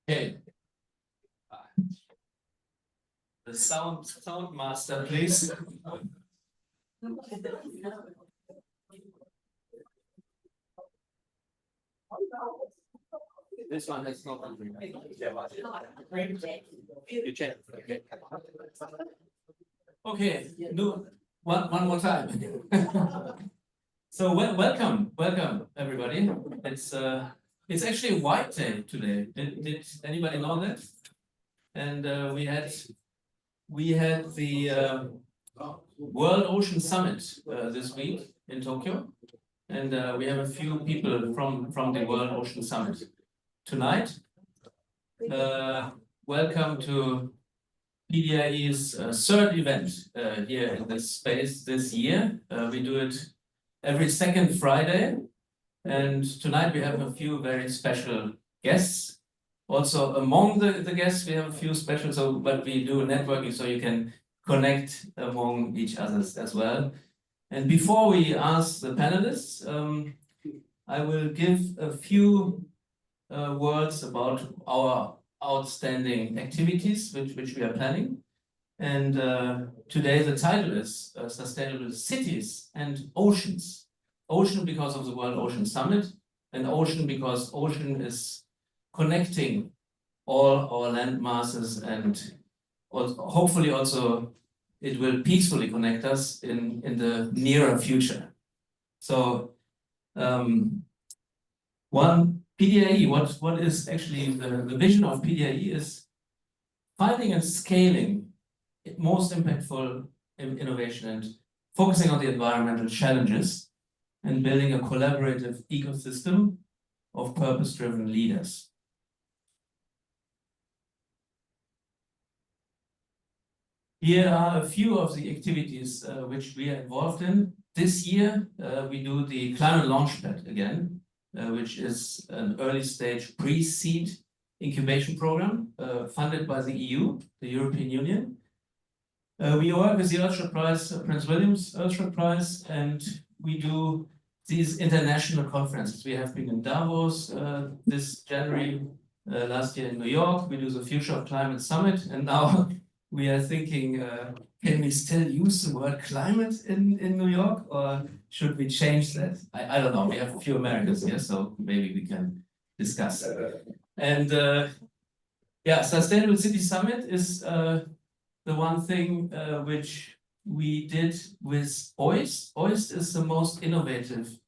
Okay. The sound master, please. This one has not been. You check. Okay. No, one more time. So welcome everybody. It's actually a white day today. Did anybody know that? And we had the World Ocean Summit this week in Tokyo, and we have a few people from the World Ocean Summit tonight. Welcome to PDIE's third event here in this space this year. We do it every second Friday, and tonight we have a few very special guests. Also, among the guests, we have a few special, but we do networking so you can connect among each others as well. And before we ask the panelists, I will give a few words about our outstanding activities, which we are planning. And today the title is Sustainable Cities and Oceans. Ocean because of the World Ocean Summit, and ocean because ocean is connecting all our land masses, and hopefully also it will peacefully connect us in the nearer future. So one PDIE, what is actually the vision of PDIE is finding and scaling most impactful innovation and focusing on the environmental challenges and building a collaborative ecosystem of purpose-driven leaders. Here are a few of the activities which we are involved in. This year, we do the Climate Launchpad again, which is an early stage pre-seed incubation program funded by the EU, the European Union. We work with the Earthshot Prize, Prince William's Earthshot Prize, and we do these international conferences. We have been in Davos this January, last year in New York. We do the Future of Climate Summit, and now we are thinking, can we still use the word climate in New York, or should we change that? I don't know. We have a few Americans here, so maybe we can discuss. And yeah, Sustainable City Summit is the one thing which we did with OIST. OIST is the most innovative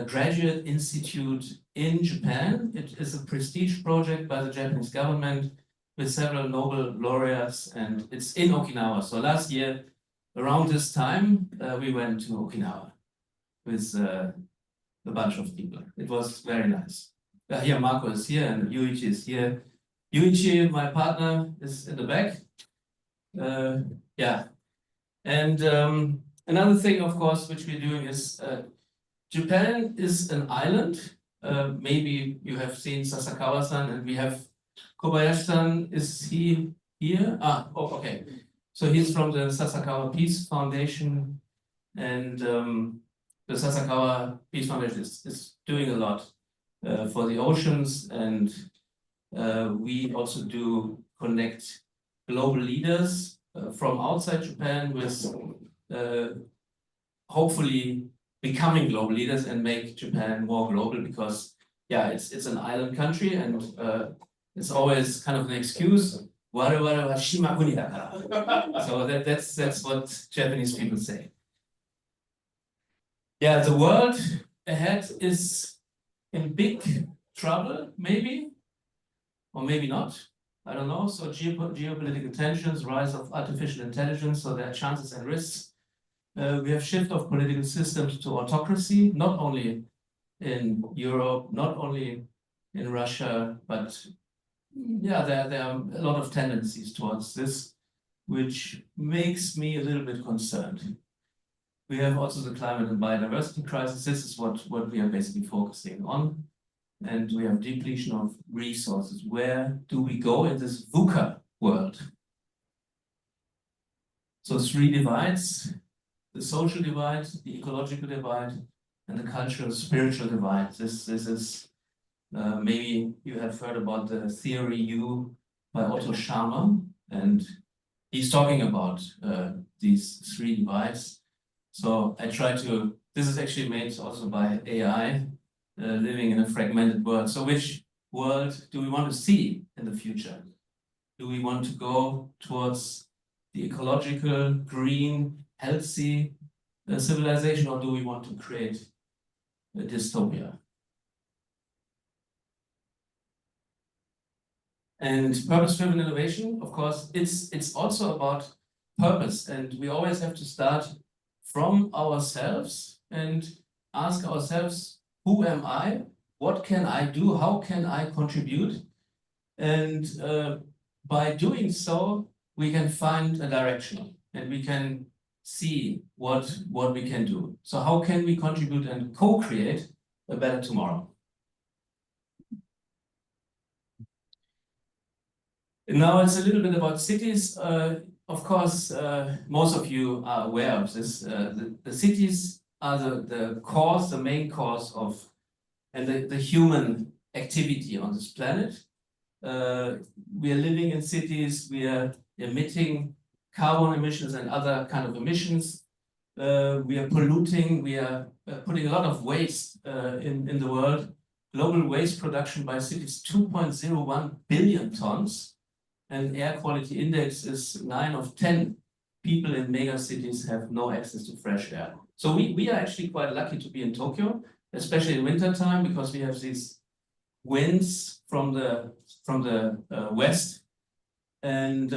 graduate institute in Japan. It is a prestige project by the Japanese government with several Nobel laureates, and it's in Okinawa. So last year, around this time, we went to Okinawa with a bunch of people. It was very nice. Here Marco is here and Yuichi is here. Yuichi, my partner, is in the back. Yeah. And another thing, of course, which we're doing is Japan is an island. Maybe you have seen Sasakawa-san, and we have Kobayashi-san. Is he here? Oh, okay. So he's from the Sasakawa Peace Foundation, and the Sasakawa Peace Foundation is doing a lot for the oceans, and we also do connect global leaders from outside Japan with hopefully becoming global leaders and make Japan more global, because yeah, it's an island country, and it's always kind of an excuse. So that's what Japanese people say. Yeah, the world ahead is in big trouble, maybe, or maybe not. I don't know. So geopolitical tensions, rise of artificial intelligence, so there are chances and risks. We have shift of political systems to autocracy, not only in Europe, not only in Russia, but yeah, there are a lot of tendencies towards this, which makes me a little bit concerned. We have also the climate and biodiversity crisis. This is what we are basically focusing on. And we have depletion of resources. Where do we go in this VUCA world? So 3 divides: the social divide, the ecological divide, and the cultural spiritual divide. This is Maybe you have heard about the theory U by Otto Scharmer, and he's talking about these three divides. So I try to, this is actually made also by AI, living in a fragmented world. So which world do we want to see in the future? Do we want to go towards the ecological, green, healthy civilization, or do we want to create a dystopia? And purpose-driven innovation, of course, it's also about purpose. And we always have to start from ourselves and ask ourselves, who am I? What can I do? How can I contribute? And by doing so, we can find a direction and we can see what we can do. So how can we contribute and co-create a better tomorrow? Now it's a little bit about cities. Of course, most of you are aware of this. The cities are the main cause of the human activity on this planet. We are living in cities, we are emitting carbon emissions and other kind of emissions. We are polluting, we are putting a lot of waste in the world. Global waste production by cities, 2.01 billion tons. And air quality index is 9 of 10 people in mega cities have no access to fresh air. So we are actually quite lucky to be in Tokyo, especially in winter time, because we have these winds from the west, and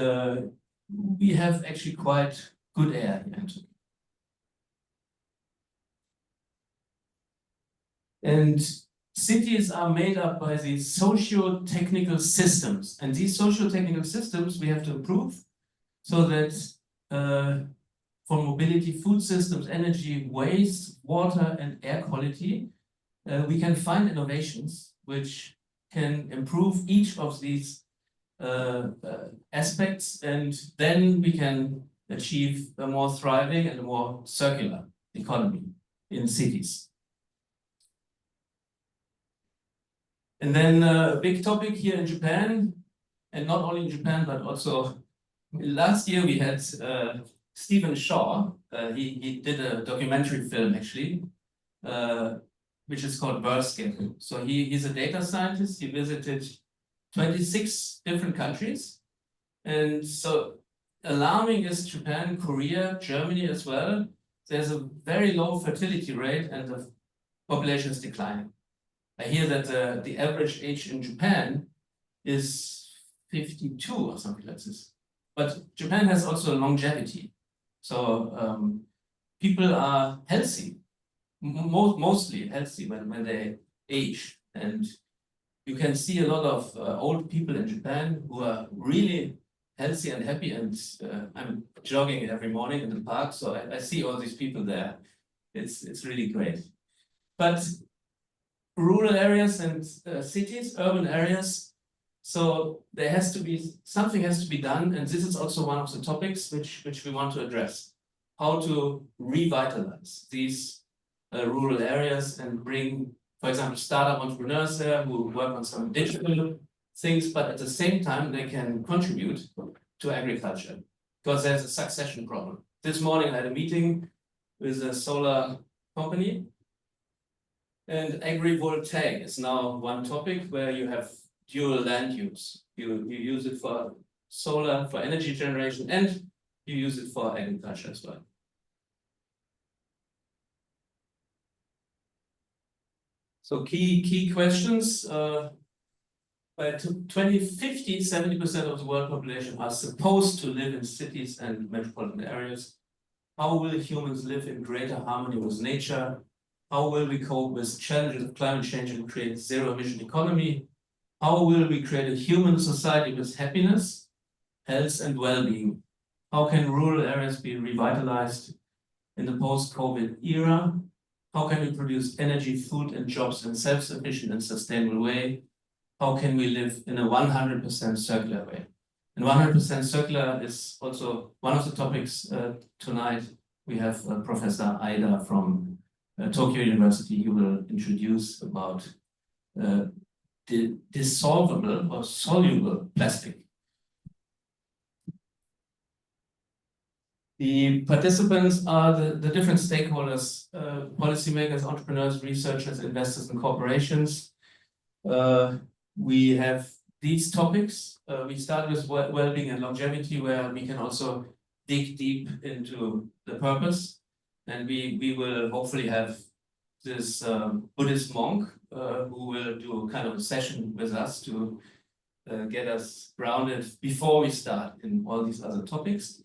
we have actually quite good air here in Tokyo. And cities are made up by these socio-technical systems. And these socio-technical systems we have to improve so that for mobility, food systems, energy, waste, water, and air quality, we can find innovations which can improve each of these aspects, and then we can achieve a more thriving and a more circular economy in cities. And then a big topic here in Japan, and not only in Japan, but also last year we had Stephen Shaw. He did a documentary film actually, which is called Birth Schedule. So he's a data scientist. He visited 26 different countries. And so alarming is Japan, Korea, Germany as well. There's a very low fertility rate and the population is declining. I hear that the average age in Japan is 52 or something like this. But Japan has also longevity. So people are healthy, mostly healthy when they age. And you can see a lot of old people in Japan who are really healthy and happy. And I'm jogging every morning in the park, so I see all these people there. It's really great. But rural areas and cities, urban areas, so there has to be, something has to be done, and this is also one of the topics which we want to address. How to revitalize these rural areas and bring, for example, startup entrepreneurs there who work on some digital things, but at the same time they can contribute to agriculture, because there's a succession problem. This morning I had a meeting with a solar company, and agrivoltaic is now one topic where you have dual land use. You use it for solar, for energy generation, and you use it for agriculture as well. So key questions. By 2050, 70% of the world population are supposed to live in cities and metropolitan areas. How will humans live in greater harmony with nature? How will we cope with challenges of climate change and create zero-emission economy? How will we create a human society with happiness, health, and well-being? How can rural areas be revitalized in the post-COVID era? How can we produce energy, food, and jobs in a self-sufficient and sustainable way? How can we live in a 100% circular way? And 100% circular is also one of the topics tonight. We have Professor Aida from Tokyo University who will introduce about dissolvable or soluble plastic. The participants are the different stakeholders, policymakers, entrepreneurs, researchers, investors, and corporations. We have these topics. We start with well-being and longevity, where we can also dig deep into the purpose. And we will hopefully have this Buddhist monk who will do kind of a session with us to get us grounded before we start in all these other topics.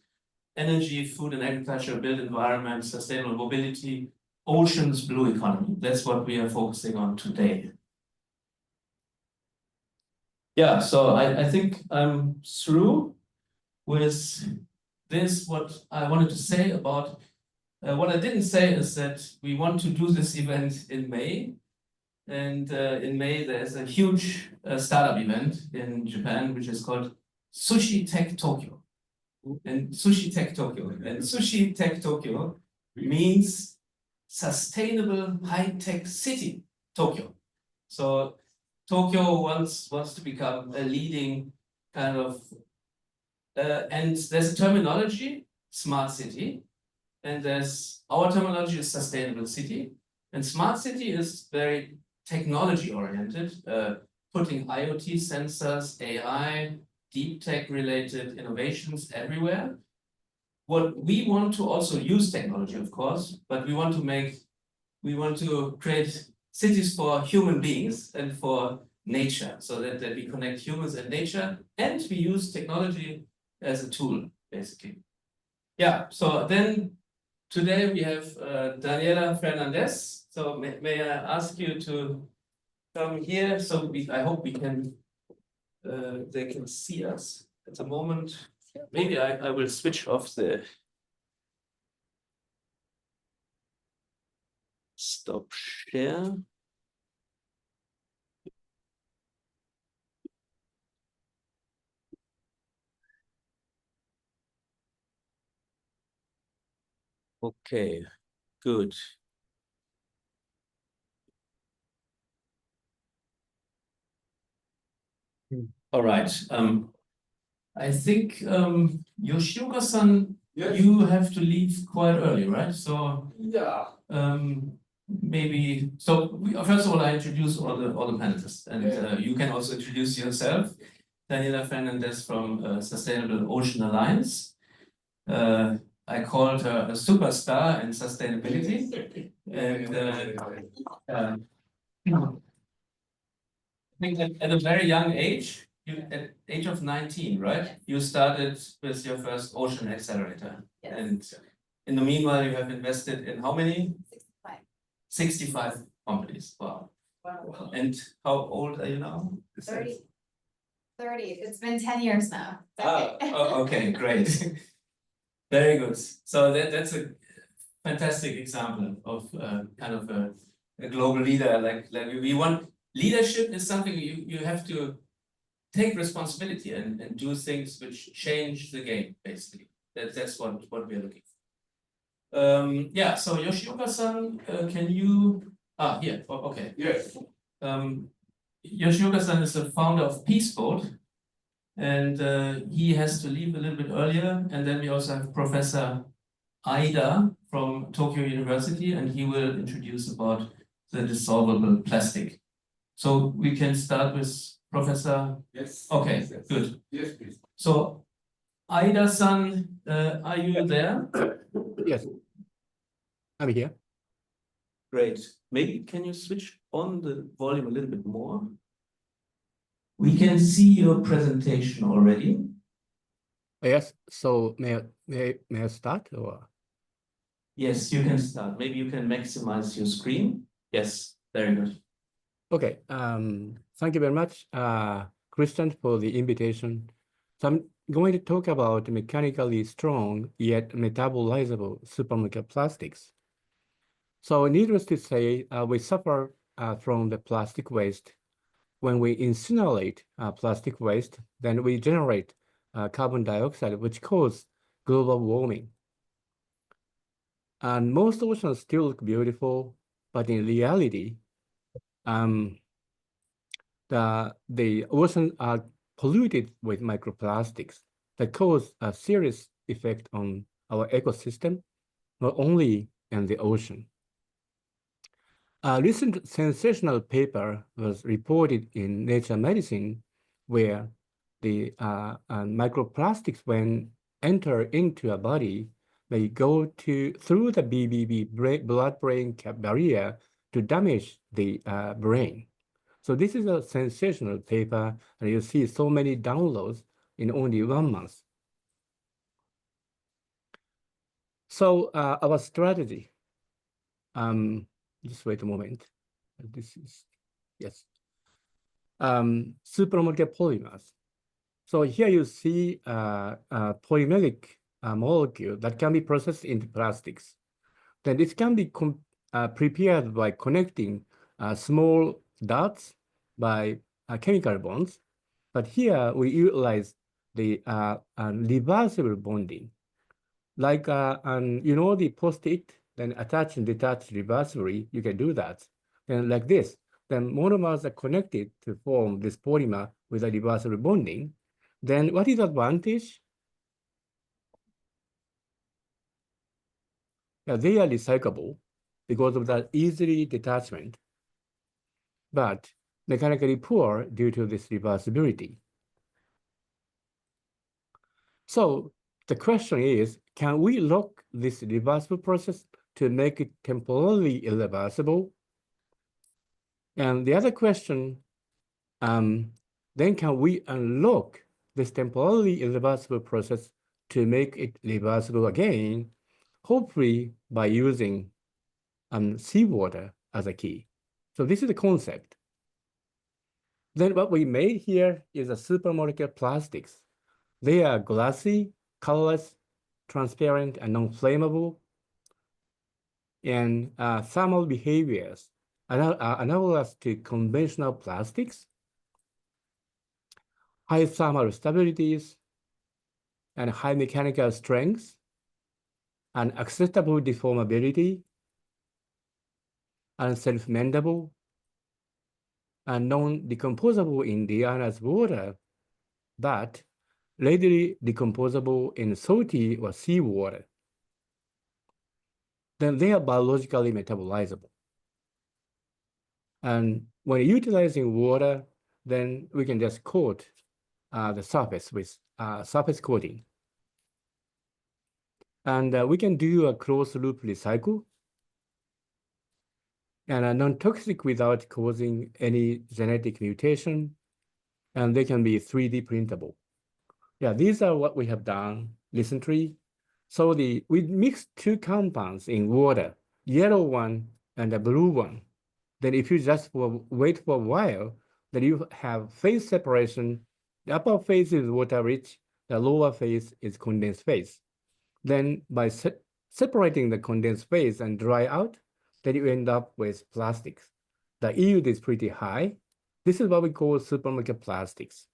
Energy, food and agriculture, built environment, sustainable mobility, oceans, blue economy. That's what we are focusing on today. Yeah, so I think I'm through with this. What I wanted to say about what I didn't say is that we want to do this event in May. And in May, there's a huge startup event in Japan, which is called Sushi Tech Tokyo. And Sushi Tech Tokyo. And Sushi Tech Tokyo means sustainable high-tech city, Tokyo. So Tokyo wants to become a leading kind of, and there's a terminology, smart city, and there's our terminology is sustainable city, and smart city is very technology oriented, putting IoT sensors, AI, deep tech related innovations everywhere. What we want to also use technology, of course, but we want to create cities for human beings and for nature, so that we connect humans and nature, and we use technology as a tool, basically. Yeah, so then today we have Daniela Fernandez. So may I ask you to come here? So I hope we can, they can see us at the moment. Maybe I will switch off the stop share. Okay, good. All right. I think Yoshioka-san, yes, you have to leave quite early, right? So yeah. Maybe so. First of all, I introduce all the panelists, and you can also introduce yourself. Daniela Fernandez from Sustainable Ocean Alliance. I called her a superstar in sustainability, and I think that at a very young age, at age of 19, right? You started with your first ocean accelerator. Yes. And in the meanwhile, you have invested in how many? 65. 65 companies. Wow. Wow. And how old are you now? 30. 30. It's been 10 years now. Okay. Oh, okay, great. Very good. So that's a fantastic example of kind of a global leader. Like we want. Leadership is something you have to take responsibility and do things which change the game, basically. That's what we are looking for. Yeah, so Yoshioka-san, can you... here, okay. Yes. Yoshioka-san is the founder of Peace Boat, and he has to leave a little bit earlier. And then we also have Professor Aida from Tokyo University, and he will introduce about the dissolvable plastic. So we can start with Professor. Yes. Okay, yes. Good. Yes, please. So, Aida-san, are you there? Yes, I'm here. Great. Maybe can you switch on the volume a little bit more? We can see your presentation already. Yes. So may I start or? Yes, you can start. Maybe you can maximize your screen. Yes, very good. Okay. Thank you very much, Christian, for the invitation. So I'm going to talk about mechanically strong yet metabolizable supramolecular plastics. So needless to say, we suffer from the plastic waste. When we incinerate plastic waste, then we generate carbon dioxide, which causes global warming. And most oceans still look beautiful, but in reality, the oceans are polluted with microplastics that cause a serious effect on our ecosystem, not only in the ocean. A recent sensational paper was reported in Nature Medicine, where the microplastics, when enter into a body, may go through the BBB blood-brain barrier to damage the brain. So this is a sensational paper, and you see so many downloads in only 1 month. So our strategy. Just wait a moment. This is, yes. Supramolecular polymers. So here you see a polymeric molecule that can be processed into plastics. Then it can be prepared by connecting small dots by chemical bonds. But here we utilize the reversible bonding. Like, you know, the post-it, then attach and detach reversibly, you can do that. Then like this, then monomers are connected to form this polymer with a reversible bonding. Then what is the advantage? Yeah, they are recyclable because of that easily detachment, but mechanically poor due to this reversibility. So the question is, can we lock this reversible process to make it temporarily irreversible? And the other question, then can we unlock this temporarily irreversible process to make it reversible again, hopefully by using seawater as a key? So this is the concept. Then what we made here is a supramolecular plastics. They are glassy, colorless, transparent, and non-flammable, and thermal behaviors analogous to conventional plastics, high thermal stabilities, and high mechanical strength, and acceptable deformability, and self-mendable, and non-decomposable in deionized water, but readily decomposable in salty or seawater. Then they are biologically metabolizable. And when utilizing water, then we can just coat the surface with surface coating. And we can do a closed loop recycle and non-toxic without causing any genetic mutation, and they can be 3D printable. Yeah, these are what we have done recently. So we mixed 2 compounds in water, yellow one and a blue one. Then if you just wait for a while, then you have phase separation. The upper phase is water rich, the lower phase is condensed phase. Then by separating the condensed phase and dry out, then you end up with plastics. The yield is pretty high. This is what we call supermarket plastics.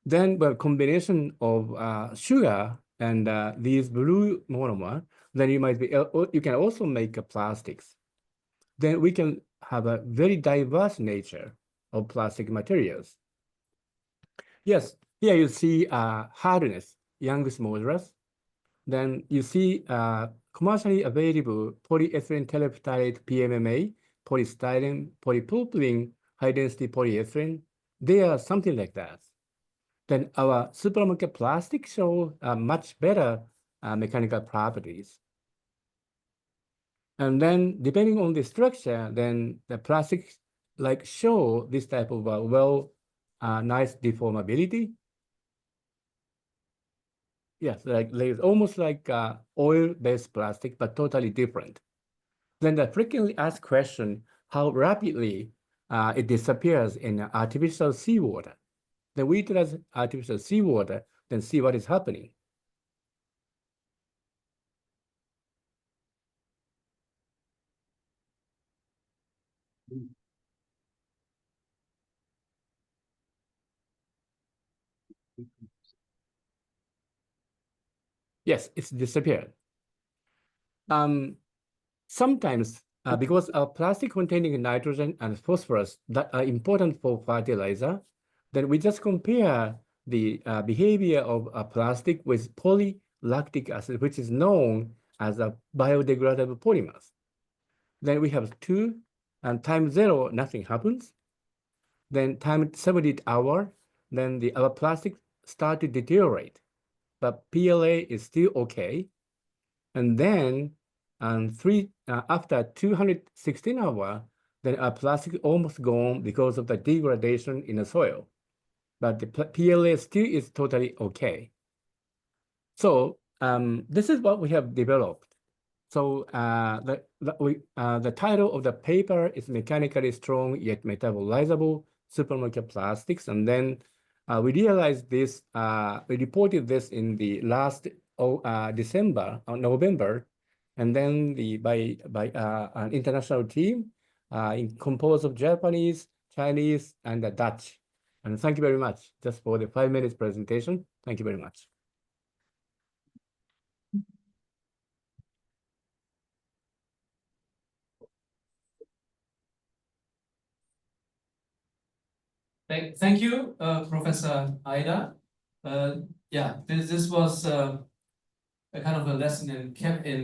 Then the combination of sugar and these blue monomer, then you can also make plastics. Then we can have a very diverse nature of plastic materials. Yes, here you see hardness, Young's modulus. Then you see commercially available polyethylene telephthalate PMMA, polystyrene, polypropylene, high-density polyethylene. They are something like that. Then our supermarket plastics show much better mechanical properties. And then depending on the structure, then the plastics like show this type of nice deformability. Yes, like almost like oil-based plastic, but totally different. Then the frequently asked question, how rapidly it disappears in artificial seawater. Then we utilize artificial seawater, then see what is happening. Yes, it's disappeared. Sometimes because plastic containing nitrogen and phosphorus that are important for fertilizer, then we just compare the behavior of a plastic with polylactic acid, which is known as a biodegradable polymers. Then we have 2, and time 0, nothing happens. Then time 78 hours, then our plastic start to deteriorate, but PLA is still okay. And then after 216 hours, then our plastic almost gone because of the degradation in the soil. But the PLA still is totally okay. So this is what we have developed. So the title of the paper is Mechanically Strong Yet Metabolizable Supramolecular Plastics. And then we realized this, we reported this in the last December or November. And then by an international team composed of Japanese, Chinese, and Dutch. And thank you very much just for the 5 minutes presentation. Thank you very much. Thank you, Professor Aida. Yeah, this was a kind of a lesson in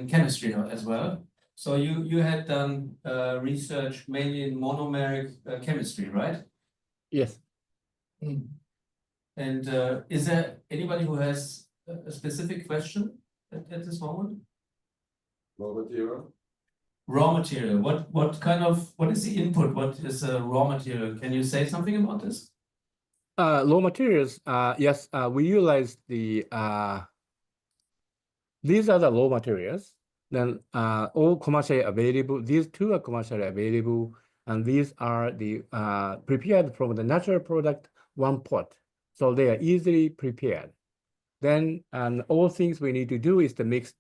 chemistry as well. So you had done research mainly in monomeric chemistry, right? Yes. And is there anybody who has a specific question at this moment? Raw material. Raw material. What is the input? What is raw material? Can you say something about this? Raw materials, yes, we utilize these are the raw materials. Then all commercially available. These 2 are commercially available, and these are the prepared from the natural product 1 pot. So they are easily prepared. Then all things we need to do is to mix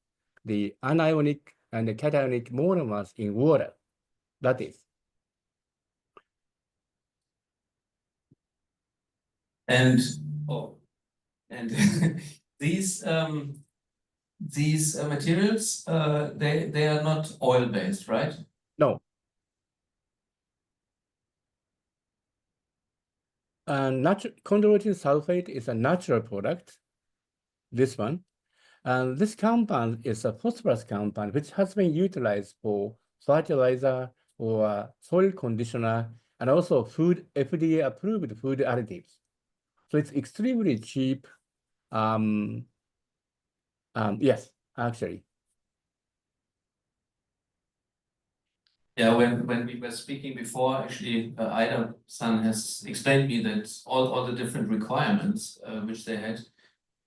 the anionic and the cationic monomers in water. That is. And these materials they are not oil based, right? No. Chondroitin sulfate is a natural product. This one. And this compound is a phosphorus compound, which has been utilized for fertilizer or soil conditioner, and also FDA-approved food additives. So it's extremely cheap. Yes, actually. Yeah, when we were speaking before, actually, Aida-san has explained me that all the different requirements which they had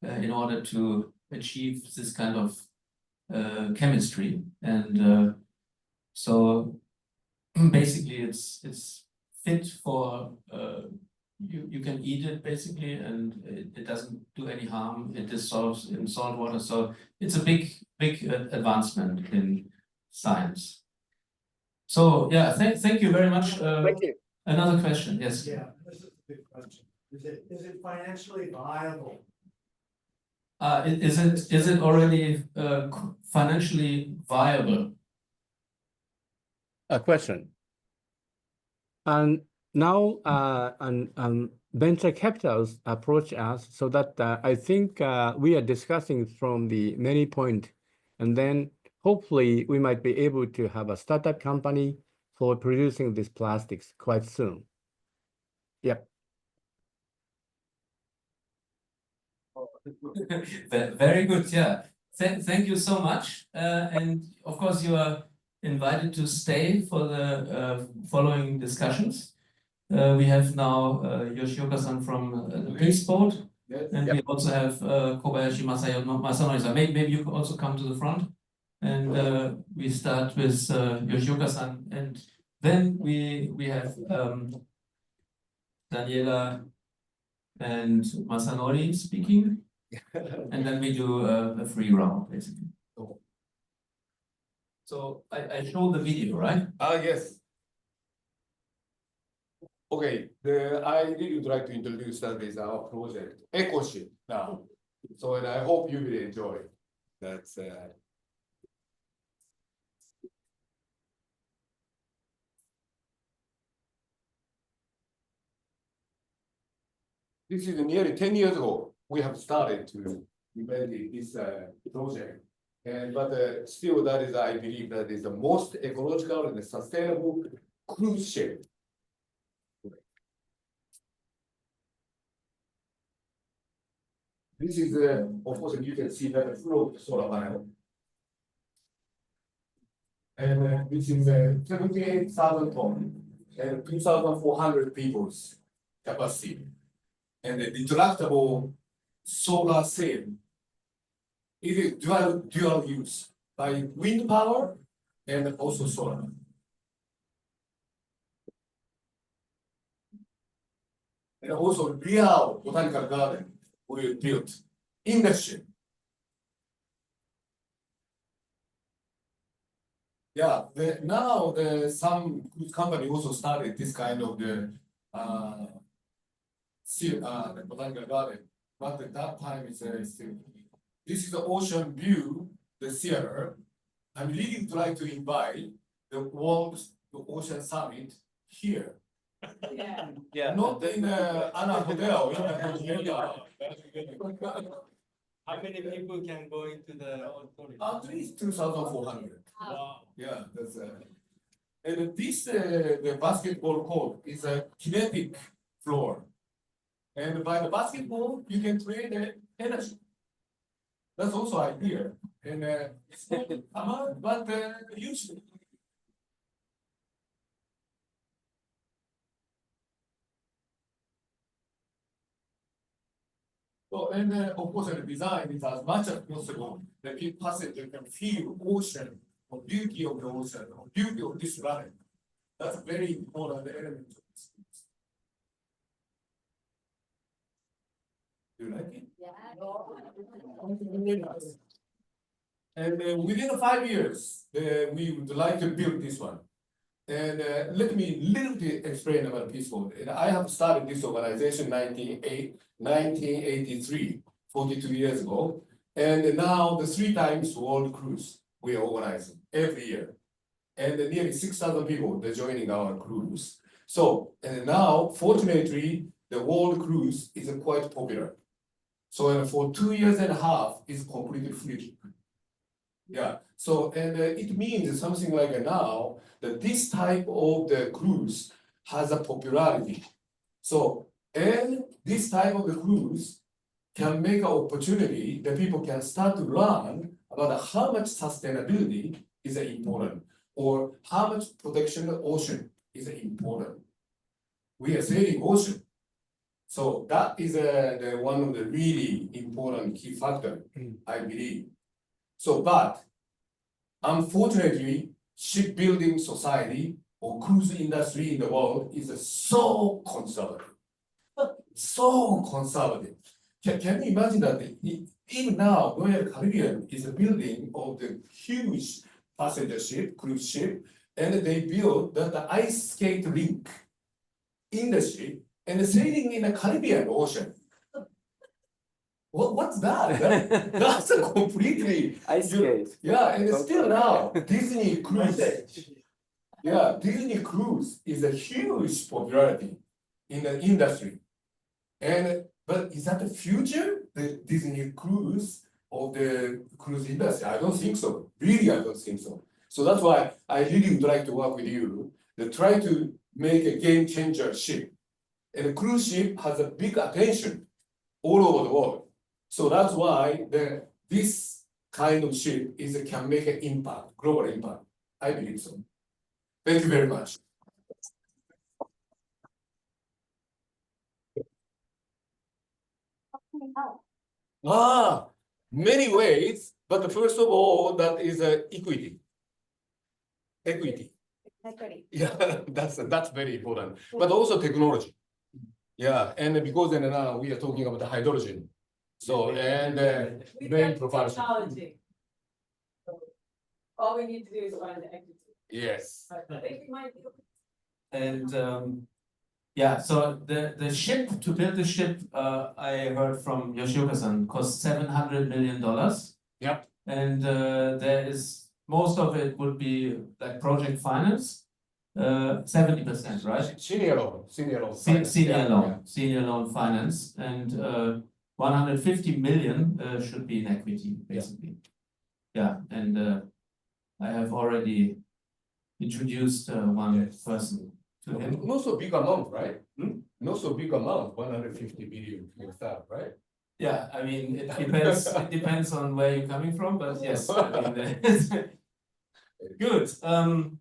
in order to achieve this kind of chemistry, and so basically it's fit for you can eat it basically, and it doesn't do any harm. It dissolves in salt water, so it's a big advancement in science. So yeah, thank you very much. Thank you. Another question, yes. Yeah, this is a big question. Is it financially viable? Is it already financially viable? A question. And now venture capitals approach us, so that I think we are discussing from the many points, and then hopefully we might be able to have a startup company for producing these plastics quite soon. Yep. Very good, yeah. Thank you so much. And of course, you are invited to stay for the following discussions. We have now Yoshioka-san from the Peace Board, and we also have Kobayashi Masanori-san. Maybe you could also come to the front. And we start with Yoshioka-san, and then we have Daniela and Masanori speaking, and then we do a free round, basically. So I showed the video, right? Yes. Okay, I really would like to introduce that is our project, EcoShip now. So and I hope you will enjoy. That's This is nearly 10 years ago. We have started to implement this project. And but still, that is, I believe, that is the most ecological and sustainable cruise ship. This is, of course, you can see that float solar panel. And this is 78,000 tons and 2,400 people's capacity. And the retractable solar cell is dual use by wind power and also solar. And also real botanical garden we built in the ship. Yeah, now some company also started this kind of the botanical garden, but at that time it's still. This is the ocean view, the theater. I'm really trying to invite the World Ocean Summit here. Yeah. Not in Anna Hotel. How many people can go into the auditorium? At least 2,400. Wow. Yeah, that's and this the basketball court is a kinetic floor, and by the basketball you can create energy. That's also idea, and it's not common, but useful. So, and of course, the design is as much as possible that people passenger can feel ocean, or beauty of the ocean, or beauty of this planet. That's a very important element of this. Do you like it? And within 5 years, we would like to build this one. And let me little bit explain about Peace Foundation. And I have started this organization 1983, 42 years ago. And now the 3 times world cruise we are organizing every year. And nearly 6,000 people are joining our cruise. So, and now, fortunately, the world cruise is quite popular. So for 2.5 years, it's completely free. Yeah, so, and it means something like now that this type of the cruise has a popularity. So, and this type of the cruise can make an opportunity that people can start to learn about how much sustainability is important or how much protection of the ocean is important. We are saving ocean. So that is one of the really important key factor, I believe. So, but unfortunately, shipbuilding society or cruise industry in the world is so conservative. So conservative. Can you imagine that even now, Royal Caribbean is a building of the huge passenger ship, cruise ship, and they built the ice skate rink in the ship and sailing in the Caribbean Ocean. What's that? That's a completely Ice skate. Yeah, and still now Disney cruise. Yeah, Disney cruise is a huge popularity in the industry. And but is that the future? The Disney cruise of the cruise industry? I don't think so. Really, I don't think so. So that's why I really would like to work with you to try to make a game changer ship. And a cruise ship has a big attention all over the world. So that's why this kind of ship can make an impact, global impact. I believe so. Thank you very much. Many ways, but first of all, that is equity. Equity. Yeah, that's very important. But also technology. Yeah, and because now we are talking about the hydrogen. So, and main propulsion. Technology. All we need to do is find the equity. Yes. I think we might be. And yeah, so the ship, to build the ship, I heard from Yoshioka-san, cost $700 million. Yep. And there is, most of it would be like project finance. 70%, right? Senior loan. Senior loan finance, and 150 million should be in equity, basically. Yeah, and I have already introduced one person to him. Not so big amount, right? Not so big amount, 150 million yourself, right? Yeah, I mean, it depends. It depends on where you're coming from, but yes, I mean, good.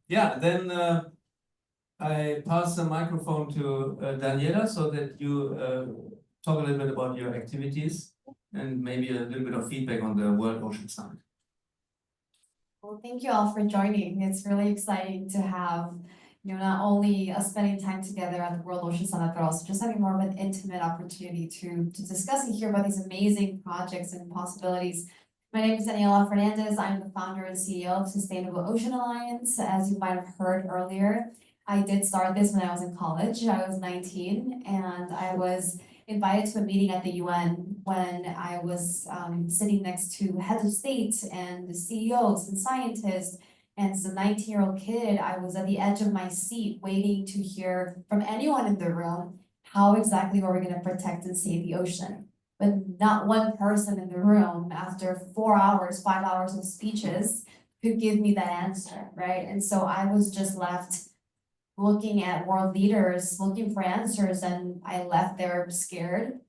Yeah, then I pass the microphone to Daniela so that you talk a little bit about your activities and maybe a little bit of feedback on the World Ocean Summit. Well, thank you all for joining. It's really exciting to have, not only us spending time together at the World Ocean Summit, but also just having more of an intimate opportunity to discuss and hear about these amazing projects and possibilities. My name is Daniela Fernandez. I'm the founder and CEO of Sustainable Ocean Alliance. As you might have heard earlier, I did start this when I was in college. I was 19, and I was invited to a meeting at the UN when I was sitting next to heads of state and the CEOs and scientists. And as a 19-year-old kid, I was at the edge of my seat waiting to hear from anyone in the room how exactly were we going to protect and save the ocean. But not one person in the room, after 4 hours, 5 hours of speeches, could give me that answer, right? And so I was just left looking at world leaders, looking for answers, and I left there scared,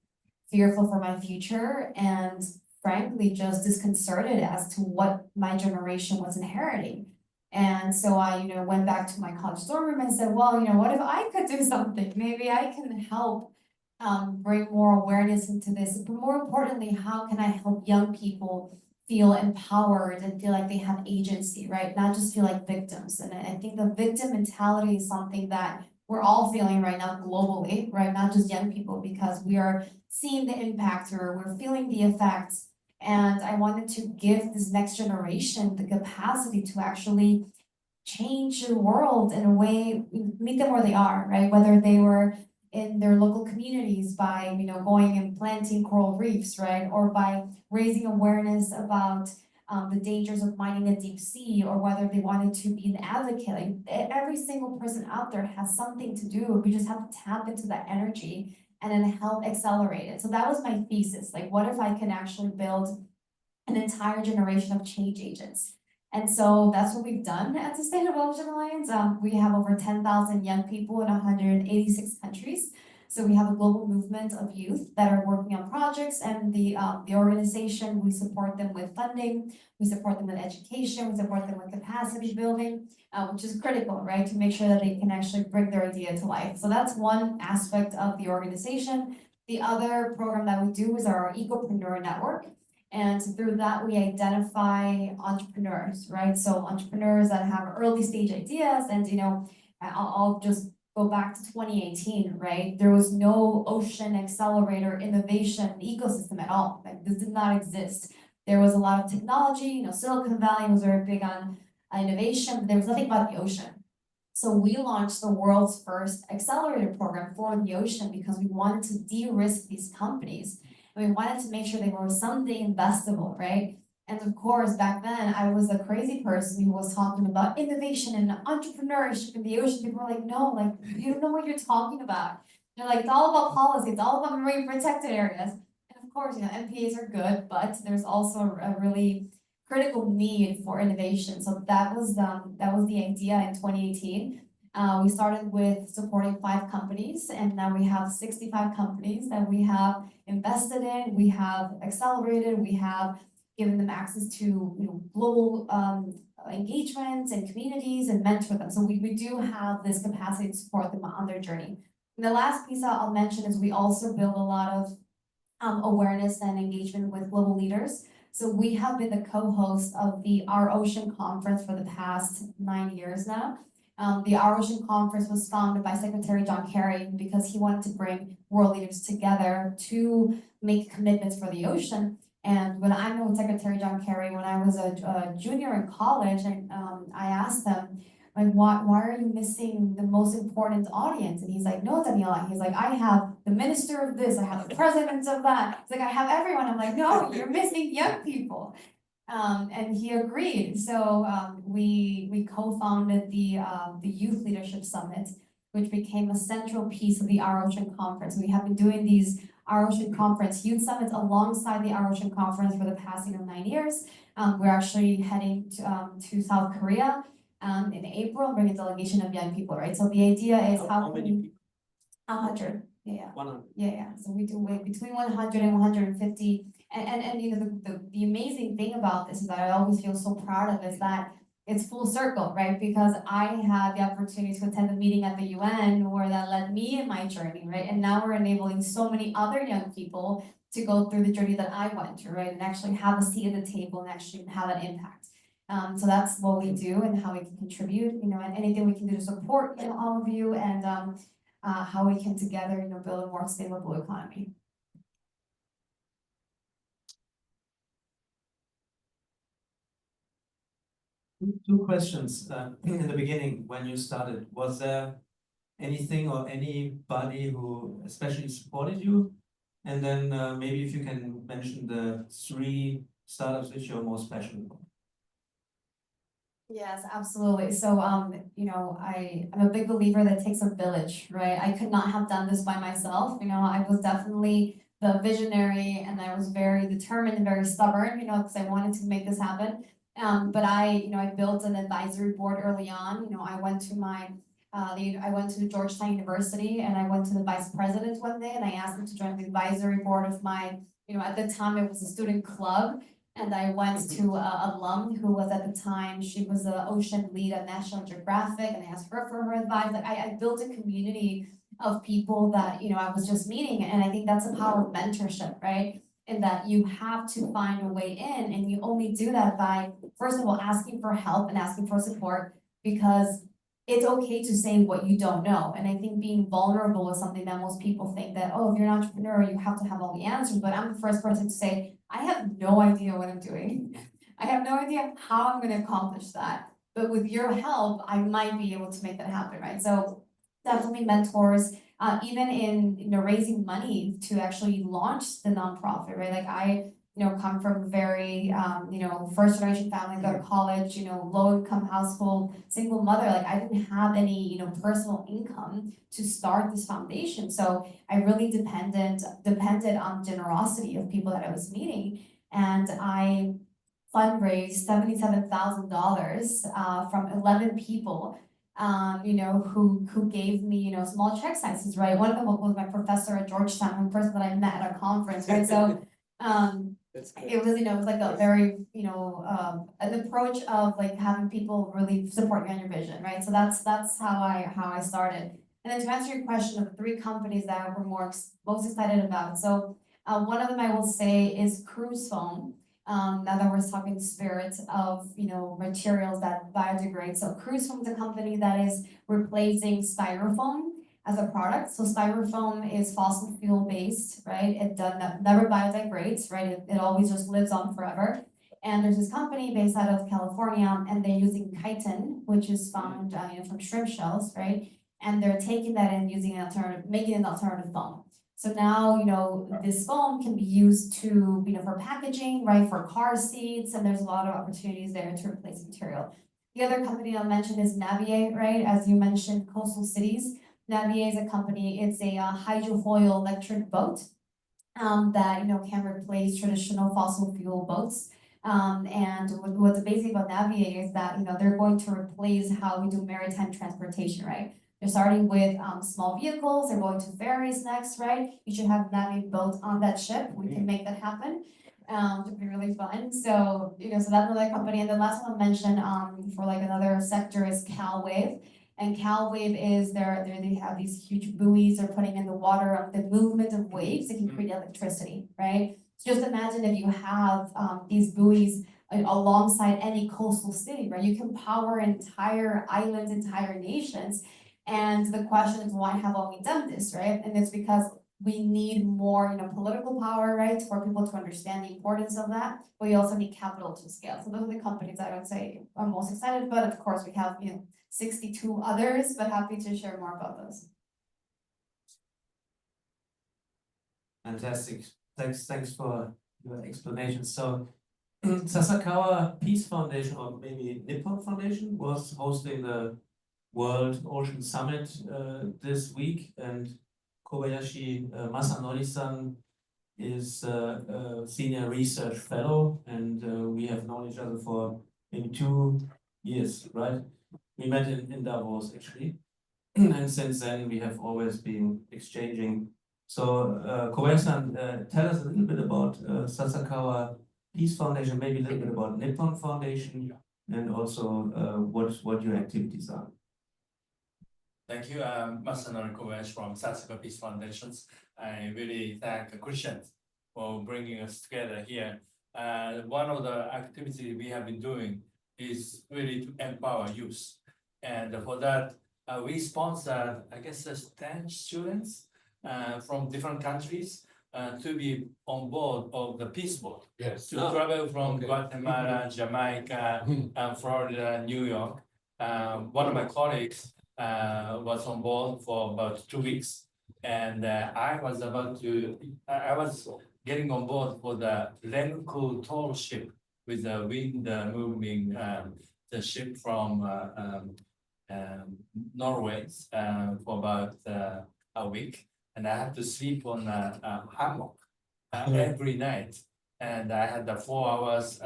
fearful for my future, and frankly, just disconcerted as to what my generation was inheriting. And so I, went back to my college dorm room and said, well, what if I could do something? Maybe I can help bring more awareness into this. But more importantly, how can I help young people feel empowered and feel like they have agency, right? Not just feel like victims. And I think the victim mentality is something that we're all feeling right now globally, right? Not just young people, because we are seeing the impact or we're feeling the effects. And I wanted to give this next generation the capacity to actually change the world in a way, meet them where they are, right? Whether they were in their local communities by, going and planting coral reefs, right? Or by raising awareness about the dangers of mining the deep sea, or whether they wanted to be an advocate. Like, every single person out there has something to do. We just have to tap into that energy and then help accelerate it. So that was my thesis. Like, what if I can actually build an entire generation of change agents? And so that's what we've done at Sustainable Ocean Alliance. We have over 10,000 young people in 186 countries. So we have a global movement of youth that are working on projects, and the organization, we support them with funding, we support them with education, we support them with capacity building, which is critical, right, to make sure that they can actually bring their idea to life. So that's one aspect of the organization. The other program that we do is our Ecopreneur Network. And through that, we identify entrepreneurs, right? So entrepreneurs that have early stage ideas, and, I'll just go back to 2018, right? There was no ocean accelerator innovation ecosystem at all. Like, this did not exist. There was a lot of technology, Silicon Valley was very big on innovation, but there was nothing about the ocean. So we launched the world's first accelerator program for the ocean because we wanted to de-risk these companies. And we wanted to make sure they were someday investable, right? And of course, back then, I was a crazy person who was talking about innovation and entrepreneurship in the ocean. People were like, no, like, you don't know what you're talking about. They're like, it's all about policy. It's all about marine protected areas. And of course, MPAs are good, but there's also a really critical need for innovation. So that was the idea in 2018. We started with supporting 5 companies, and now we have 65 companies that we have invested in, we have accelerated, we have given them access to global engagements and communities and mentor them. So we do have this capacity to support them on their journey. And the last piece I'll mention is we also build a lot of awareness and engagement with global leaders. So we have been the co-host of the Our Ocean Conference for the past 9 years now. The Our Ocean Conference was founded by Secretary John Kerry because he wanted to bring world leaders together to make commitments for the ocean. And when I met with Secretary John Kerry, when I was a junior in college, I asked him, like, why are you missing the most important audience? And he's like, no, Daniela. He's like, I have the minister of this, I have the president of that. He's like, I have everyone. I'm like, no, you're missing young people. And he agreed. So we co-founded the Youth Leadership Summit, which became a central piece of the Our Ocean Conference. We have been doing these Our Ocean Conference Youth Summits alongside the Our Ocean Conference for the past 9 years. We're actually heading to South Korea in April, bringing a delegation of young people, right? So the idea is How many people? 100, yeah. 100. Yeah. So we do between 100 and 150. And you know, the amazing thing about this is that I always feel so proud of is that it's full circle, right? Because I had the opportunity to attend a meeting at the UN where that led me in my journey, right? And now we're enabling so many other young people to go through the journey that I went through, right? And actually have a seat at the table and actually have an impact. So that's what we do and how we can contribute, you know, and anything we can do to support, you know, all of you and how we can together, you know, build a more sustainable economy. Two questions. In the beginning, when you started, was there anything or anybody who especially supported you? And then maybe if you can mention the 3 startups which you're most passionate about. Yes, absolutely. So, you know, I'm a big believer that it takes a village, right? I could not have done this by myself. You know, I was definitely the visionary and I was very determined and very stubborn, you know, because I wanted to make this happen. But you know, I built an advisory board early on. You know, I went to Georgetown University and I went to the vice president one day and I asked him to join the advisory board of my, you know, at the time it was a student club. And I went to a alum who was at the time, she was the ocean lead at National Geographic, and I asked her for her advice. Like I built a community of people that, you know, I was just meeting, and I think that's the power of mentorship, right? In that you have to find a way in, and you only do that by, first of all, asking for help and asking for support, because it's okay to say what you don't know. And I think being vulnerable is something that most people think that, oh, if you're an entrepreneur, you have to have all the answers. But I'm the first person to say, I have no idea what I'm doing. I have no idea how I'm going to accomplish that. But with your help, I might be able to make that happen, right? So definitely mentors, even in, you know, raising money to actually launch the nonprofit, right? Like I, you know, come from a very, you know, first generation family, go to college, you know, low income household, single mother. Like I didn't have any, you know, personal income to start this foundation. So I really depended on generosity of people that I was meeting. And I fundraised $77,000 from 11 people, you know, who gave me, you know, small check sizes, right? One of them was my professor at Georgetown, one person that I met at a conference, right? So it was, you know, it was like a very, you know, an approach of like having people really support you on your vision, right? So that's how I started. And then to answer your question of the 3 companies that we're most excited about. So one of them I will say is cruise foam. Now that we're talking spirit of, you know, materials that biodegrade. So cruise foam is a company that is replacing styrofoam as a product. So styrofoam is fossil fuel based, right? It never biodegrades, right? It always just lives on forever. And there's this company based out of California, and they're using chitin, which is found you know, from shrimp shells, right? And they're taking that and using an alternative, making an alternative foam. So now, you know, this foam can be used to, you know, for packaging, right? For car seats, and there's a lot of opportunities there to replace material. The other company I'll mention is Navier, right? As you mentioned, coastal cities. Navier is a company, it's a hydrofoil electric boat that, you know, can replace traditional fossil fuel boats. And what's amazing about Navier is that, you know, they're going to replace how we do maritime transportation, right? They're starting with small vehicles, they're going to ferries next, right? You should have Navier boat on that ship. We can make that happen. It would be really fun. So, you know, so that's another company. And the last one I'll mention for like another sector is CalWave. And CalWave is they have these huge buoys they're putting in the water, the movement of waves that can create electricity, right? So just imagine if you have these buoys alongside any coastal city, right? You can power entire islands, entire nations. And the question is, why haven't we done this, right? And it's because we need more, you know, political power, right, for people to understand the importance of that. But we also need capital to scale. So those are the companies I would say I'm most excited about. Of course, we have, you know, 62 others, but happy to share more about those. Fantastic. Thanks for your explanation. So Sasakawa Peace Foundation, or maybe Nippon Foundation, was hosting the World Ocean Summit this week, and Kobayashi Masanori-san is a senior research fellow, and we have known each other for maybe 2 years, right? We met in Davos actually, and since then we have always been exchanging. So Kobayashi-san, tell us a little bit about Sasakawa Peace Foundation, maybe a little bit about Nippon Foundation, and also what your activities are. Thank you, Masanori Kobayashi from Sasakawa Peace Foundation. I really thank Christian for bringing us together here. One of the activities we have been doing is really to empower youth. And for that, we sponsor, I guess, 10 students from different countries to be on board of the Peace Boat. Yes. To travel from Guatemala, Jamaica, Florida, New York. One of my colleagues was on board for about 2 weeks, and I was getting on board for the Renku tall ship with the wind moving the ship from Norway for about a week, and I had to sleep on a hammock every night, and I had the 4 hours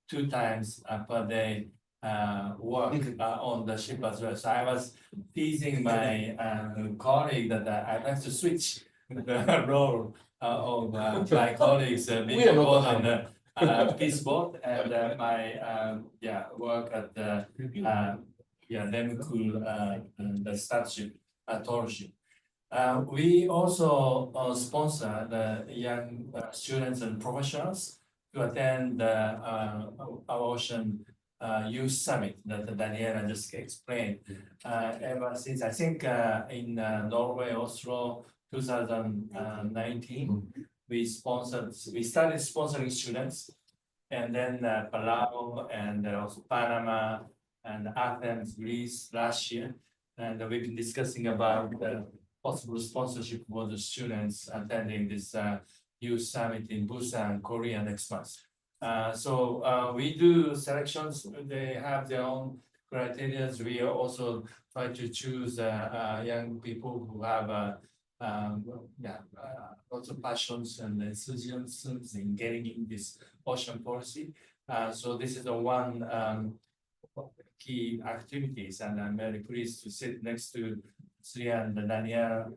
2 times per day work on the ship as well. So I was teasing my colleague that I'd like to switch the role of my colleagues being on board on the Peace Boat and my work at the Renku the starship tall ship. We also sponsor the young students and professionals to attend our Ocean Youth Summit that Daniela just explained. Ever since, I think, in Norway, Oslo, 2019, we started sponsoring students, and then Palau and also Panama and Athens, Greece last year. And we've been discussing about possible sponsorship for the students attending this youth summit in Busan, Korea next month. So we do selections. They have their own criteria. We also try to choose young people who have lots of passions and enthusiasms in getting in this ocean policy. So this is the one key activities, and I'm very pleased to sit next to Sri and Daniela,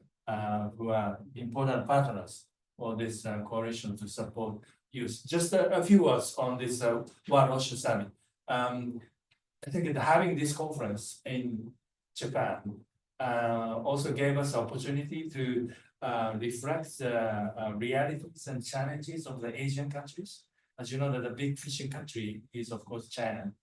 who are important partners for this coalition to support youth. Just a few words on this World Ocean Summit. I think that having this conference in Japan also gave us opportunity to reflect the realities and challenges of the Asian countries. As you know, that the big fishing country is of course China,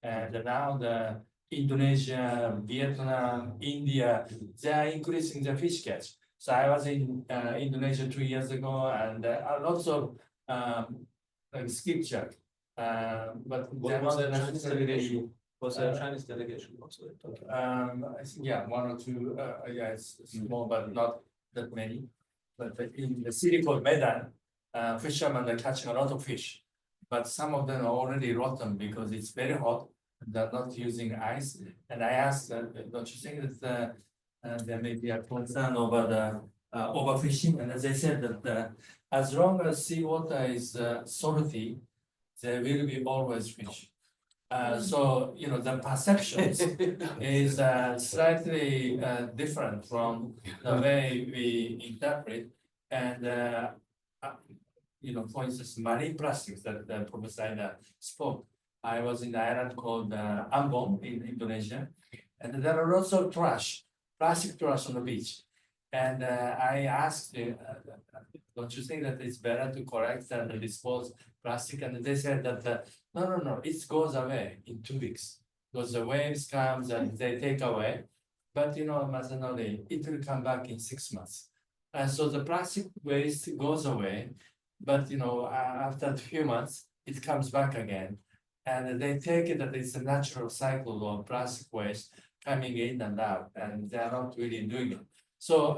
and now the Indonesia, Vietnam, India, they are increasing the fish catch. So I was in Indonesia 2 years ago, and lots of like skipjack, but they're not necessarily. Was there a Chinese delegation also? I think, yeah, 1 or 2, it's small, but not that many. But in the city called Medan, fishermen are catching a lot of fish, but some of them are already rotten because it's very hot. They're not using ice. And I asked, don't you think that there may be a concern over the overfishing? And as I said, that as long as seawater is salty, there will be always fish. So, you know, the perceptions is slightly different from the way we interpret. And, you know, for instance, marine plastics that Professor Aida spoke. I was in the island called Ambon in Indonesia, and there are lots of plastic trash on the beach. And I asked, don't you think that it's better to collect and dispose plastic? And they said that, no, it goes away in 2 weeks. Because the waves comes and they take away. But you know, Masanori, it will come back in 6 months. And so the plastic waste goes away, but you know, after a few months, it comes back again. And they take it that it's a natural cycle of plastic waste coming in and out, and they're not really doing it. So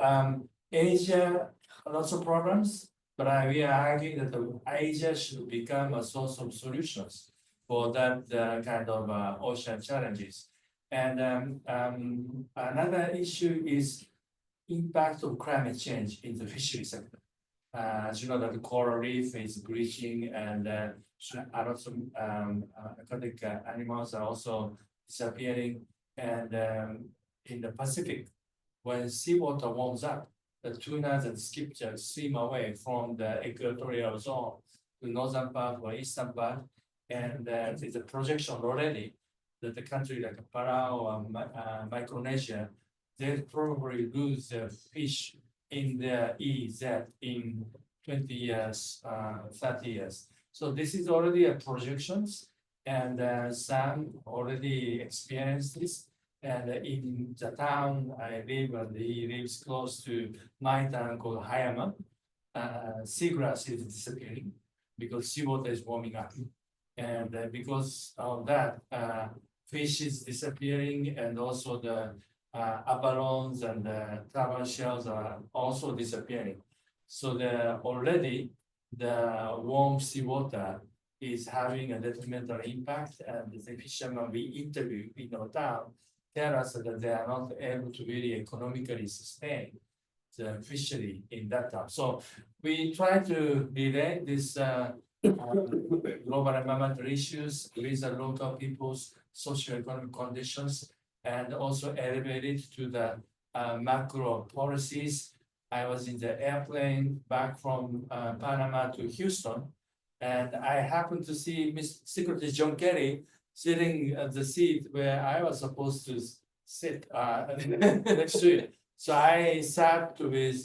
Asia, lots of problems. But we are arguing that Asia should become a source of solutions for that kind of ocean challenges. And another issue is impact of climate change in the fishery sector. As you know, that the coral reef is bleaching, and a lot of aquatic animals are also disappearing. And in the Pacific, when seawater warms up, the tunas and skipjack swim away from the equatorial zone to northern part or eastern part, and there's a projection already that the country like Palau or Micronesia, they'll probably lose their fish in the EEZ in 20 years, 30 years. So this is already a projections, and some already experienced this. And in the town I live, and he lives close to my town called Hayama, seagrass is disappearing because seawater is warming up. And because of that, fish is disappearing, and also the abalones and the turtle shells are also disappearing. So already the warm seawater is having a detrimental impact, and the fishermen we interview in our town tell us that they are not able to really economically sustain the fishery in that time. So we try to relate this global environmental issues with the local people's socio-economic conditions, and also elevate it to the macro policies. I was in the airplane back from Panama to Houston, and I happened to see Secretary John Kerry sitting at the seat where I was supposed to sit next to it. So I sat with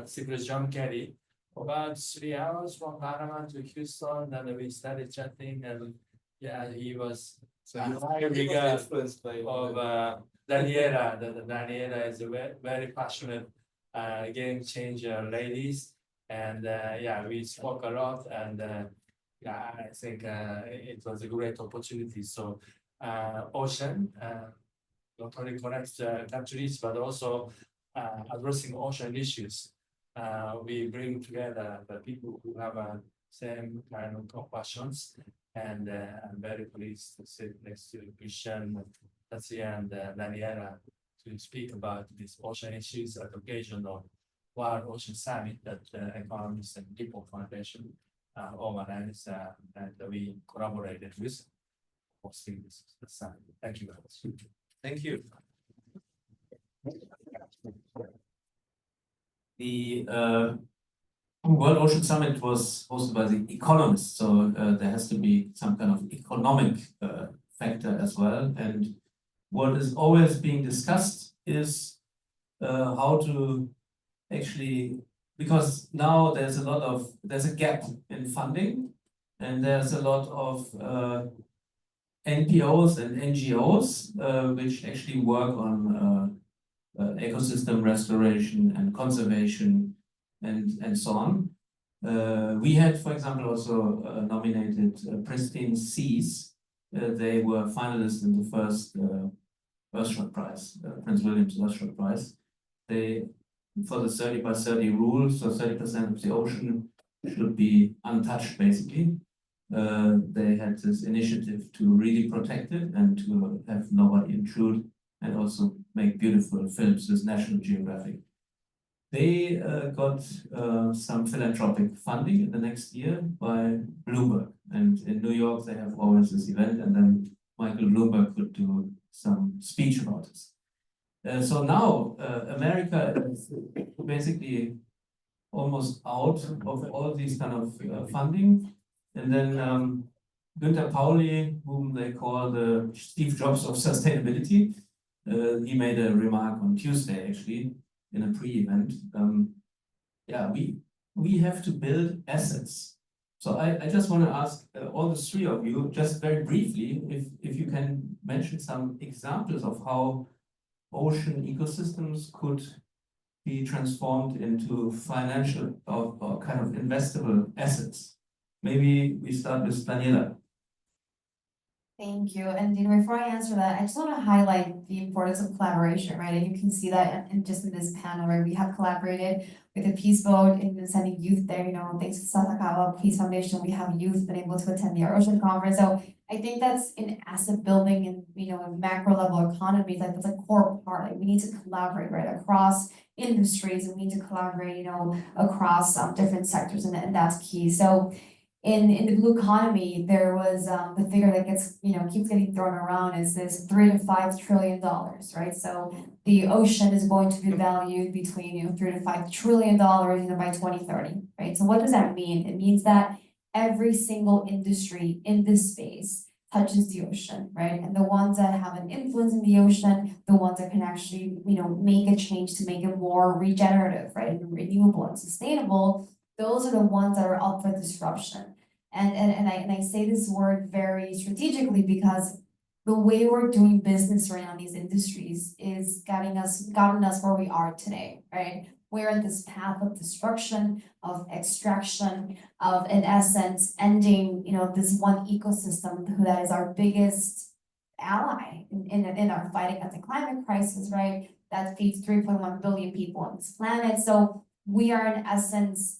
Secretary John Kerry about 3 hours from Panama to Houston, and we started chatting, and yeah, he was influenced by Daniela. Daniela is a very passionate game changer ladies, and yeah, we spoke a lot, and yeah, I think it was a great opportunity. So ocean not only connects countries, but also addressing ocean issues. We bring together the people who have same kind of compassions, and I'm very pleased to sit next to Christian, Tatsuya, and Daniela to speak about these ocean issues at the occasion of World Ocean Summit that Economist and Nippon Foundation organized, and we collaborated with hosting this summit. Thank you very much. Thank you. The World Ocean Summit was hosted by the Economist, so there has to be some kind of economic factor as well. And what is always being discussed is how to actually, because now there's a gap in funding, and there's a lot of NPOs and NGOs which actually work on ecosystem restoration and conservation and so on. We had, for example, also nominated Pristine Seas. They were finalists in the first Earthshot Prize, Prince William's Earthshot Prize. They, for the 30x30 rule, so 30% of the ocean should be untouched, basically. They had this initiative to really protect it and to have nobody intrude, and also make beautiful films with National Geographic. They got some philanthropic funding in the next year by Bloomberg. And in New York, they have always this event, and then Michael Bloomberg could do some speech about this. So now America is basically almost out of all these kind of funding. And then Günter Pauli, whom they call the Steve Jobs of sustainability, he made a remark on Tuesday, actually, in a pre-event. Yeah, we have to build assets. So I just want to ask all the three of you, just very briefly, if you can mention some examples of how ocean ecosystems could be transformed into financial or kind of investable assets. Maybe we start with Daniela. Thank you. And before I answer that, I just want to highlight the importance of collaboration, right? And you can see that in just in this panel, right? We have collaborated with the Peace Boat in sending youth there, thanks to Sasakawa Peace Foundation, we have youth been able to attend the Ocean Conference. So I think that's in asset building and, in macro level economies, like that's a core part. Like we need to collaborate, right? Across industries, and we need to collaborate, across different sectors, and that's key. So in the blue economy, there was the figure that keeps getting thrown around is this $3 to $5 trillion, right? So the ocean is going to be valued between $3 to $5 trillion by 2030, right? So what does that mean? It means that every single industry in this space touches the ocean, right? And the ones that have an influence in the ocean, the ones that can actually make a change to make it more regenerative, right, and renewable and sustainable, those are the ones that are up for disruption. And I say this word very strategically because the way we're doing business right now in these industries is gotten us where we are today, right? We're in this path of destruction, of extraction, of in essence ending, this one ecosystem that is our biggest ally in our fight against the climate crisis, right? That feeds 3.1 billion people on this planet. So we are in essence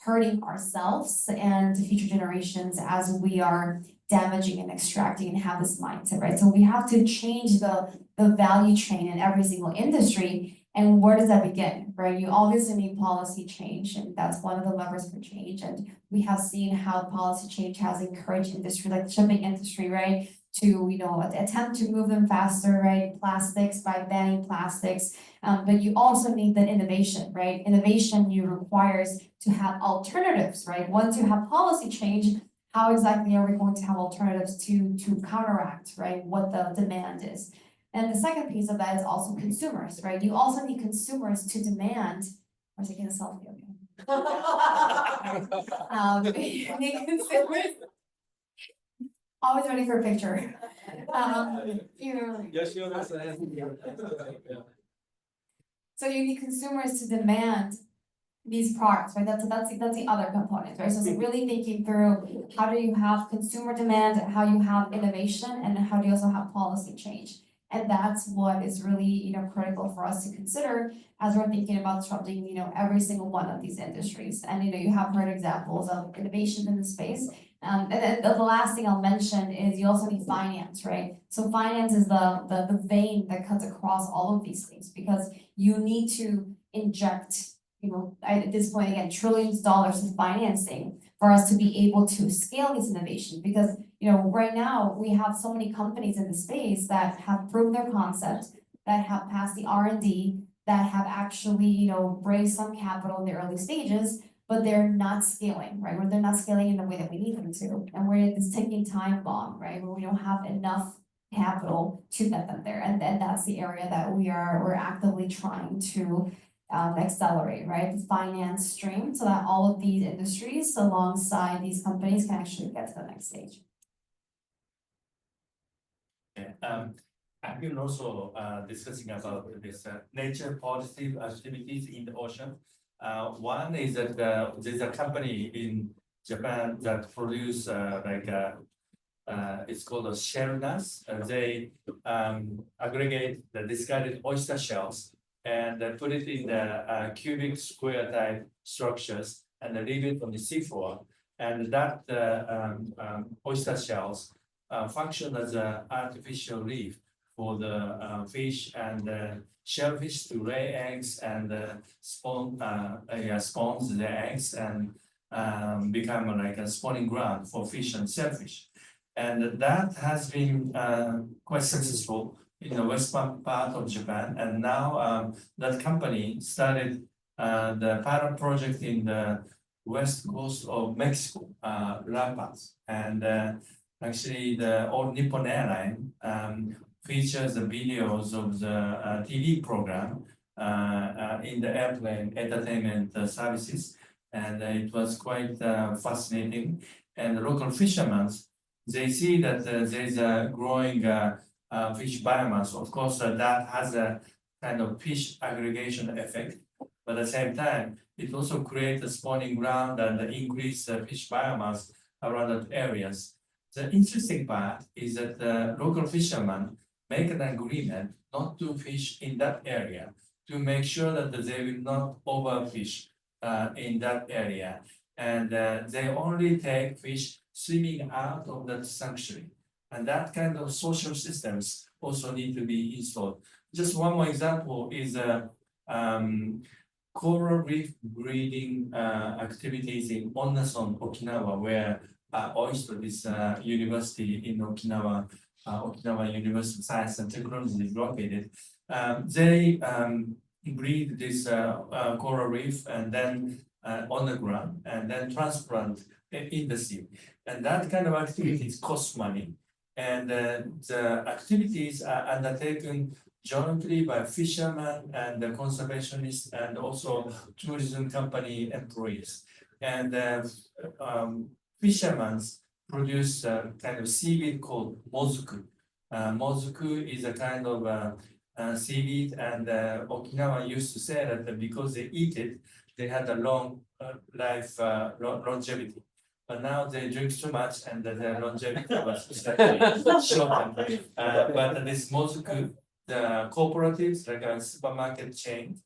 hurting ourselves and future generations as we are damaging and extracting and have this mindset, right? So we have to change the value chain in every single industry. And where does that begin, right? You obviously need policy change, and that's one of the levers for change. And we have seen how policy change has encouraged industry, like the shipping industry, right? To, attempt to move them faster, right? Plastics, by banning plastics. But you also need that innovation, right? Innovation requires to have alternatives, right? Once you have policy change, how exactly are we going to have alternatives to counteract, right, what the demand is? And the second piece of that is also consumers, right? You also need consumers to demand, or taking a selfie, okay. You need consumers. Always ready for a picture. So you need consumers to demand these products, right? That's the other component, right? So it's really thinking through how do you have consumer demand, how you have innovation, and how do you also have policy change. And that's what is really, critical for us to consider as we're thinking about disrupting, every single one of these industries. And, you have heard examples of innovation in the space. And then the last thing I'll mention is you also need finance, right? So finance is the vein that cuts across all of these things because you need to inject, at this point, again, trillions of dollars in financing for us to be able to scale these innovations. Because, right now we have so many companies in the space that have proven their concept, that have passed the R&D, that have actually, raised some capital in the early stages, but they're not scaling, right? Or they're not scaling in the way that we need them to. And we're at this ticking time bomb, right? Where we don't have enough capital to get them there. And then that's the area that we're actively trying to accelerate, right? The finance stream so that all of these industries alongside these companies can actually get to the next stage. I've been also discussing about this nature positive activities in the ocean. One is that there's a company in Japan that produce it's called a shell nuts. They aggregate the discarded oyster shells and put it in the cubic square type structures and leave it on the seafloor. And that oyster shells function as an artificial reef for the fish and shellfish to lay eggs and spawns the eggs and become like a spawning ground for fish and shellfish. And that has been quite successful in the western part of Japan. And now that company started the pilot project in the west coast of Mexico, La Paz. And actually the old Nippon airline features the videos of the TV program in the airplane entertainment services. And it was quite fascinating. And the local fishermen, they see that there is a growing fish biomass. Of course, that has a kind of fish aggregation effect. But at the same time, it also creates a spawning ground and increase fish biomass around that areas. The interesting part is that the local fishermen make an agreement not to fish in that area to make sure that they will not overfish in that area. And they only take fish swimming out of that sanctuary. And that kind of social systems also need to be installed. Just one more example is coral reef breeding activities in Onnason, Okinawa, where Oyster is university in Okinawa, Okinawa University of Science and Technology is located. They breed this coral reef and then on the ground and then transplant in the sea. And that kind of activities cost money. And the activities are undertaken jointly by fishermen and the conservationists and also tourism company employees. And fishermen produce a kind of seaweed called mozuku. Mozuku is a kind of seaweed, and Okinawa used to say that because they eat it, they had a long life longevity. But now they drink too much, and their longevity was slightly shortened. But this mozuku, the cooperatives, like a supermarket chain,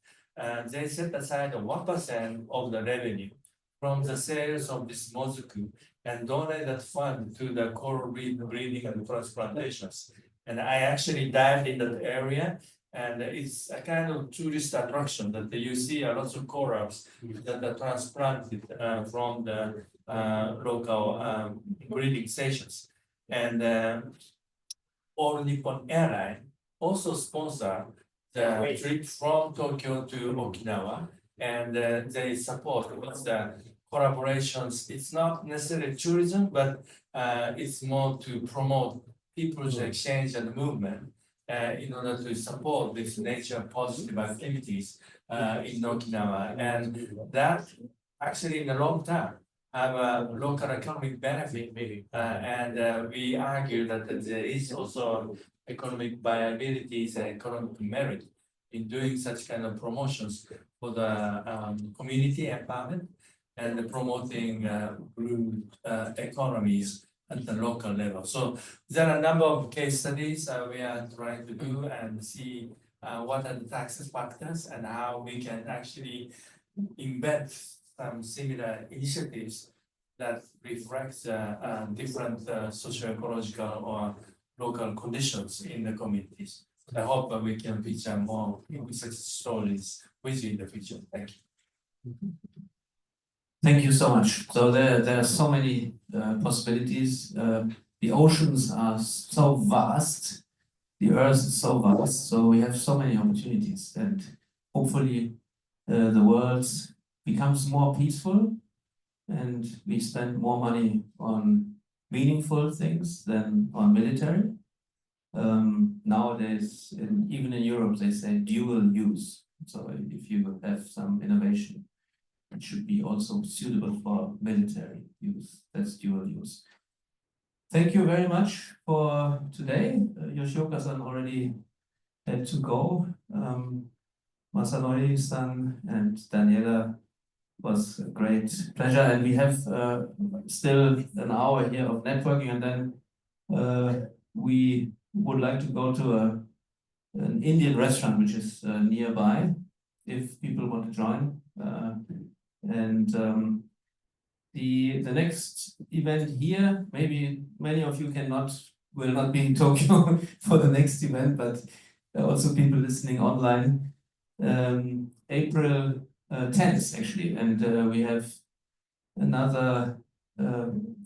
they set aside 1% of the revenue from the sales of this mozuku and donate that fund to the coral reef breeding and transplantations. And I actually dived in that area, and it's a kind of tourist attraction that you see a lot of corals that are transplanted from the local breeding stations. And All Nippon Airline also sponsor the trip from Tokyo to Okinawa, and they support with the collaborations. It's not necessarily tourism, but it's more to promote people's exchange and movement in order to support this nature positive activities in Okinawa. And that actually in the long term have a local economic benefit. And we argue that there is also economic viability and economic merit in doing such kind of promotions for the community empowerment and promoting blue economies at the local level. So there are a number of case studies we are trying to do and see what are the tax factors and how we can actually embed some similar initiatives that reflect different socio-ecological or local conditions in the communities. I hope that we can feature more such stories with you in the future. Thank you. Thank you so much. So there are so many possibilities. The oceans are so vast, the earth is so vast, so we have so many opportunities, and hopefully the world becomes more peaceful and we spend more money on meaningful things than on military. Nowadays, even in Europe, they say dual use. So if you have some innovation, it should be also suitable for military use. That's dual use. Thank you very much for today. Yoshioka-san already had to go. Masanori-san and Daniela, was a great pleasure. And we have still an hour here of networking, and then we would like to go to an Indian restaurant, which is nearby, if people want to join. The next event here, maybe many of you will not be in Tokyo for the next event, but there are also people listening online. April 10th actually, and we have another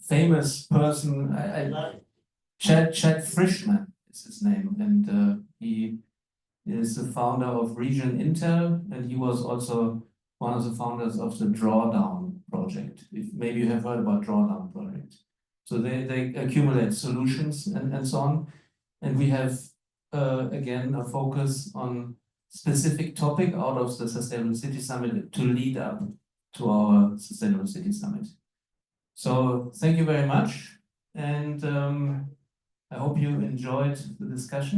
famous person. Chad Frischman is his name, and he is the founder of Region Intel, and he was also one of the founders of the Drawdown project. If maybe you have heard about Drawdown project. So they accumulate solutions and so on. And we have again a focus on specific topic out of the Sustainable City Summit to lead up to our Sustainable City Summit. So thank you very much, and I hope you enjoyed the discussion.